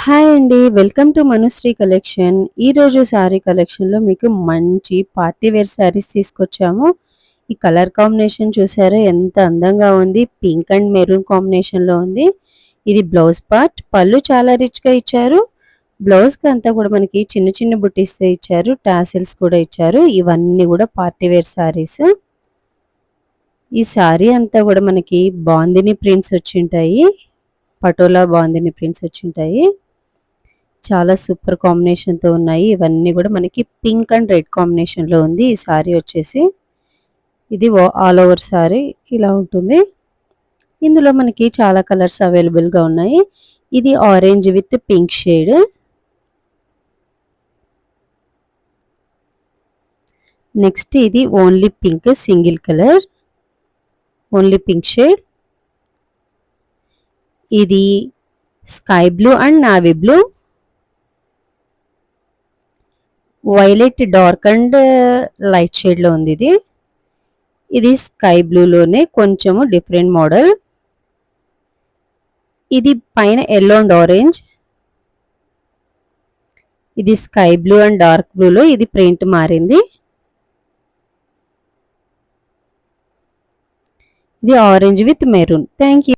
Hi అండి. Welcome to Manushree collection. ఈరోజు శారీ కలెక్షన్‌లో మీకు మంచి పార్టీ వేర్ శారీస్ తీసుకొచ్చాము. ఈ కలర్ కాంబినేషన్ చూసారా ఎంత అందంగా ఉంది. పింక్ అండ్ మెరూన్ కాంబినేషన్‌లో ఉంది. ఇది బ్లౌజ్ పార్ట్. పళ్ళు చాలా రిచ్‌గా ఇచ్చారు. బ్లౌజ్‌కి అంతా కూడా మనకి చిన్న చిన్న బుట్టీస్‌తో ఇచ్చారు. టాసిల్స్ కూడా ఇచ్చారు. ఇవన్నీ కూడా పార్టీ వేర్ శారీస్. ఈ శారీ అంతా కూడా మనకి బాందిని ప్రింట్స్ వచ్చింటాయి. పటోలా బాందిని ప్రింట్స్ వచ్చింటాయి. చాలా సూపర్ కాంబినేషన్‌తో ఉన్నాయి. ఇవన్నీ కూడా మనకి పింక్ అండ్ రెడ్ కాంబినేషన్‌లో ఉంది. ఈ శారీ వచ్చేసి ఇది ఆల్ ఓవర్ శారీ ఇలా ఉంటుంది. ఇందులో మనకి చాలా కలర్స్ అవైలబుల్‌గా ఉన్నాయి. ఇది orange with pink shade. Next ఇది only pink single colour. Only pink shade. ఇది sky blue and navy blue. Violet dark and light షేడ్లో ఉంది ఇది. ఇది స్కై బ్లూలోనే కొంచెము డిఫరెంట్ మోడల్. ఇది పైన ఎల్లో అండ్ ఆరెంజ్. ఇది స్కై బ్లూ అండ్ డార్క్ బ్లూలో ఇది ప్రింట్ మారింది. ఇది orange with maroon. Thank you.